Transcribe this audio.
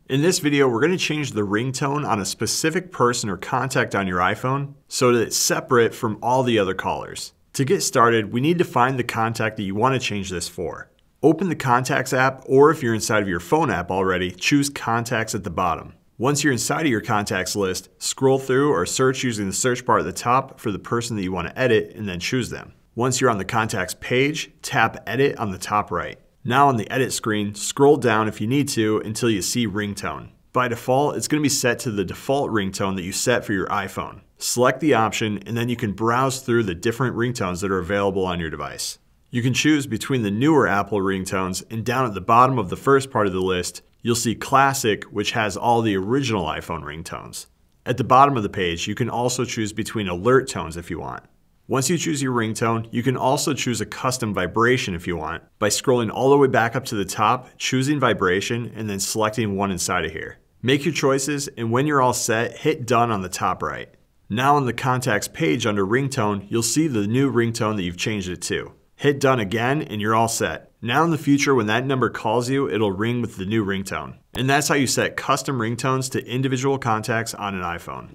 In this video, we're going to change the ringtone on a specific person or contact on your iPhone so that it's separate from all the other callers. To get started, we need to find the contact that you want to change this for. Open the Contacts app, or if you're inside of your phone app already, choose Contacts at the bottom. Once you're inside of your contacts list, scroll through or search using the search bar at the top for the person that you want to edit and then choose them. Once you're on the Contacts page, tap Edit on the top right. Now on the edit screen, scroll down if you need to until you see ringtone. By default, it's going to be set to the default ringtone that you set for your iPhone. Select the option and then you can browse through the different ringtones that are available on your device. You can choose between the newer Apple ringtones, and down at the bottom of the first part of the list, you'll see Classic, which has all the original iPhone ringtones. At the bottom of the page, you can also choose between alert tones if you want. Once you choose your ringtone, you can also choose a custom vibration if you want by scrolling all the way back up to the top, choosing vibration, and then selecting one inside of here. Make your choices, and when you're all set, hit done on the top right. Now on the contacts page under ringtone, you'll see the new ringtone that you've changed it to. Hit done again and you're all set. Now in the future, when that number calls you, it'll ring with the new ringtone. And that's how you set custom ringtones to individual contacts on an iPhone.